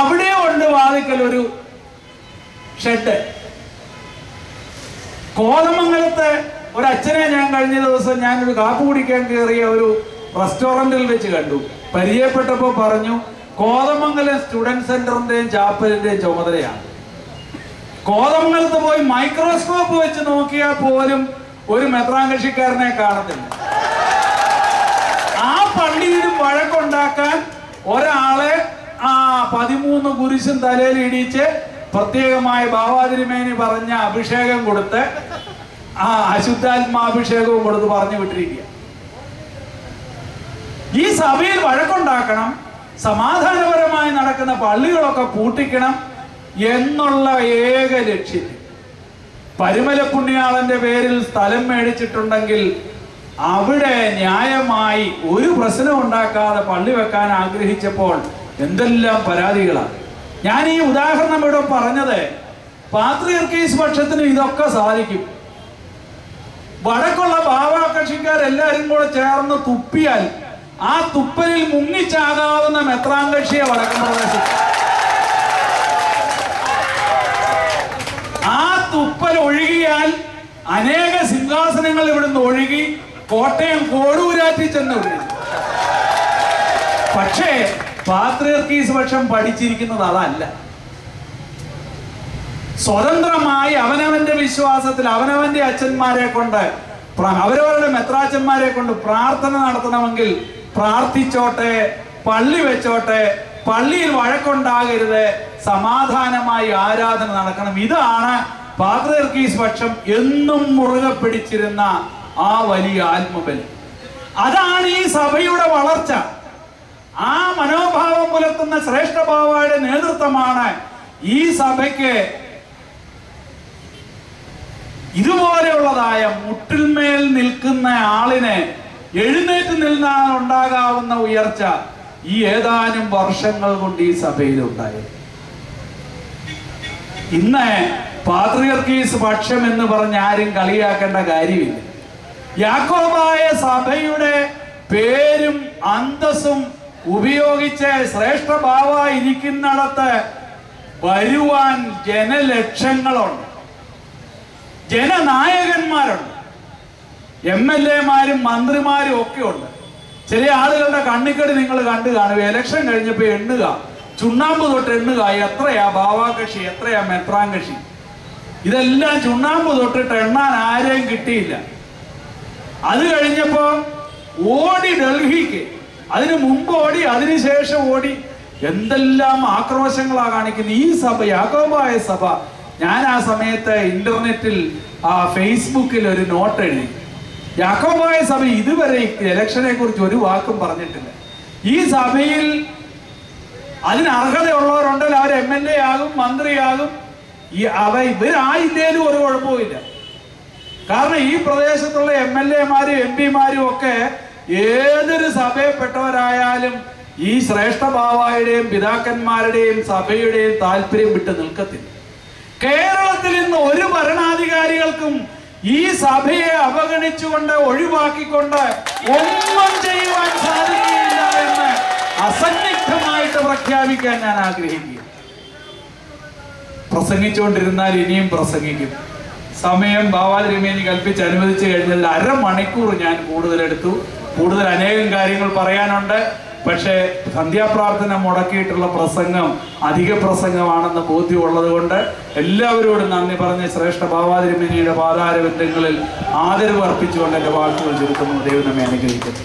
അവിടെ ഉണ്ട് വാതിക്കൽ ഒരു ഷെഡ്. കോതമംഗലത്തെ ഒരച്ഛനെ ഞാൻ കഴിഞ്ഞ ദിവസം ഞാനൊരു കാപ്പി കുടിക്കാൻ കയറിയ ഒരു റെസ്റ്റോറൻറ്റിൽ വെച്ച് കണ്ടു. പരിചയപ്പെട്ടപ്പോൾ പറഞ്ഞു കോതമംഗലം സ്റ്റുഡൻറ് സെന്ററിന്റെയും ചാപ്പലിന്റെയും ചുമതലയാണ്. കോതമംഗലത്ത് പോയി മൈക്രോസ്കോപ്പ് വെച്ച് നോക്കിയാൽ പോലും ഒരു മെത്രാൻ കക്ഷിക്കാരനെ കാണത്തില്ല. ആ പള്ളിയിലും വഴക്കുണ്ടാക്കാൻ ഒരാളെ 13 കുരിശും തലയിൽ ഇടിച്ച് പ്രത്യേകമായി ബാവാതിരിമേനി പറഞ്ഞ അഭിഷേകം കൊടുത്ത് അശുദ്ധാത്മാഭിഷേകവും കൊടുത്ത് പറഞ്ഞു വിട്ടിരിക്കുക. ഈ സഭയിൽ വഴക്കുണ്ടാക്കണം, സമാധാനപരമായി നടക്കുന്ന പള്ളികളൊക്കെ പൂട്ടിക്കണം എന്നുള്ള ഏക ലക്ഷ്യത്തിൽ പരുമല പുണ്യാളന്റെ പേരിൽ സ്ഥലം മേടിച്ചിട്ടുണ്ടെങ്കിൽ അവിടെ ന്യായമായി ഒരു പ്രശ്നം ഉണ്ടാക്കാതെ പള്ളി വെക്കാൻ ആഗ്രഹിച്ചപ്പോൾ എന്തെല്ലാം പരാതികളാണ്. ഞാൻ ഈ ഉദാഹരണം ഇവിടെ പറഞ്ഞത് പാത്രിയർക്കീസ് പക്ഷത്തിന് ഇതൊക്കെ സാധിക്കും. വടക്കുള്ള ബാവാ കക്ഷിക്കാരെല്ലാരും കൂടെ ചേർന്ന് തുപ്പിയാൽ ആ തുപ്പലിൽ മുങ്ങിച്ചാകാവുന്ന മെത്രാൻ കക്ഷിയെ വടക്കൻ പ്രദേശത്ത് ആ തുപ്പൽ ഒഴുകിയാൽ അനേക സിംഹാസനങ്ങൾ ഇവിടുന്ന് ഒഴുകി കോട്ടയം കോടൂരാറ്റി ചെന്ന് ഒഴുകി. പക്ഷേ പാത്രിയർക്കീസ് പക്ഷം പഠിച്ചിരിക്കുന്നത് അതല്ല. സ്വതന്ത്രമായി അവനവന്റെ വിശ്വാസത്തിൽ അവനവന്റെ അച്ഛന്മാരെ കൊണ്ട് അവരവരുടെ മെത്രാച്ചന്മാരെ കൊണ്ട് പ്രാർത്ഥന നടത്തണമെങ്കിൽ പ്രാർത്ഥിച്ചോട്ടെ, പള്ളി വെച്ചോട്ടെ, പള്ളിയിൽ വഴക്കുണ്ടാകരുത്, സമാധാനമായി ആരാധന നടക്കണം. ഇതാണ് പാത്രിയർക്കീസ് പക്ഷം എന്നും മുറുകെ പിടിച്ചിരുന്ന ആ വലിയ ആത്മബലി. അതാണ് ഈ സഭയുടെ വളർച്ച. ആ മനോഭാവം പുലർത്തുന്ന ശ്രേഷ്ഠ ബാവയുടെ നേതൃത്വമാണ് ഈ സഭയ്ക്ക് ഇതുപോലെയുള്ളതായ മുട്ടിന്മേൽ നിൽക്കുന്ന ആളിനെ എഴുന്നേറ്റ് നിന്നാൽ ഉണ്ടാകാവുന്ന ഉയർച്ച ഈ ഏതാനും വർഷങ്ങൾ കൊണ്ട് ഈ സഭയിലുണ്ടായി. ഇന്ന് പാത്രിയർക്കീസ് പക്ഷം എന്ന് പറഞ്ഞ് ആരും കളിയാക്കേണ്ട കാര്യമില്ല. യാക്കോബായ സഭയുടെ പേരും അന്തസ്സും ഉപയോഗിച്ച് ശ്രേഷ്ഠ ബാവ ഇരിക്കുന്നിടത്ത് വരുവാൻ ജനലക്ഷങ്ങളുണ്ട്, ജനനായകന്മാരുണ്ട്, MLA-മാരും മന്ത്രിമാരും ഒക്കെ ഉണ്ട്. ചില ആളുകളുടെ കണ്ണിക്കടി നിങ്ങൾ കണ്ടു കാണുക. ഇലക്ഷൻ കഴിഞ്ഞപ്പോൾ എണ്ണുക, ചുണ്ണാമ്പ് തൊട്ട് എണ്ണുക, എത്രയാ ബാവാ കക്ഷി, എത്രയാ മെത്രാൻ കക്ഷി. ഇതെല്ലാം ചുണ്ണാമ്പ് തൊട്ടിട്ട് എണ്ണാൻ ആരെയും കിട്ടിയില്ല. അത് കഴിഞ്ഞപ്പോ ഓടി ഡൽഹിക്ക്, അതിന് മുമ്പ് ഓടി, അതിനുശേഷം ഓടി. എന്തെല്ലാം ആക്രോശങ്ങളാ കാണിക്കുന്നത് ഈ സഭ, യാക്കോബായ സഭ. ഞാൻ ആ സമയത്ത് ഇന്റർനെറ്റിൽ ഫേസ്ബുക്കിൽ ഒരു നോട്ട് എഴുതി. യാക്കോബായ സഭ ഇതുവരെ ഇലക്ഷനെ കുറിച്ച് ഒരു വാക്കും പറഞ്ഞിട്ടില്ല. ഈ സഭയിൽ അതിന് അർഹതയുള്ളവരുണ്ടല്ലോ, അവർ MLA ആകും, മന്ത്രിയാകും. ഇവരായില്ലേലും ഒരു കുഴപ്പമില്ല. കാരണം ഈ പ്രദേശത്തുള്ള MLA-മാരും MP-മാരും ഒക്കെ ഏതൊരു സഭയിൽപ്പെട്ടവരായാലും ഈ ശ്രേഷ്ഠ ബാവായുടെയും പിതാക്കന്മാരുടെയും സഭയുടെയും താല്പര്യം വിട്ട് നിൽക്കത്തില്ല. കേരളത്തിൽ ഇന്ന് ഒരു ഭരണാധികാരികൾക്കും ഈ സഭയെ അവഗണിച്ചുകൊണ്ട് ഒഴിവാക്കിക്കൊണ്ട് ഒന്നും ചെയ്യുവാൻ സാധിക്കില്ല എന്ന് അസന്നിഗ്ധമായിട്ട് പ്രഖ്യാപിക്കാൻ ഞാൻ ആഗ്രഹിക്കുക. പ്രസംഗിച്ചുകൊണ്ടിരുന്നാൽ ഇനിയും പ്രസംഗിക്കും. സമയം ബാവാതിരിമേനി കൽപ്പിച്ച് അനുവദിച്ചു കഴിഞ്ഞാൽ അരമണിക്കൂർ ഞാൻ കൂടുതലെടുത്തു. കൂടുതൽ അനേകം കാര്യങ്ങൾ പറയാനുണ്ട്. പക്ഷേ സന്ധ്യാപ്രാർത്ഥന മുടക്കിയിട്ടുള്ള പ്രസംഗം അധിക പ്രസംഗമാണെന്ന് ബോധ്യമുള്ളത് കൊണ്ട് എല്ലാവരോടും നന്ദി പറഞ്ഞ് ശ്രേഷ്ഠ ബാവാതിരിമേനിയുടെ പാതാരബന്ധങ്ങളിൽ ആദരവ് അർപ്പിച്ചുകൊണ്ട് എൻ്റെ വാക്കുകൾ ചുരുക്കുന്നു. ദൈവം നമ്മെ അനുഗ്രഹിക്കട്ടെ.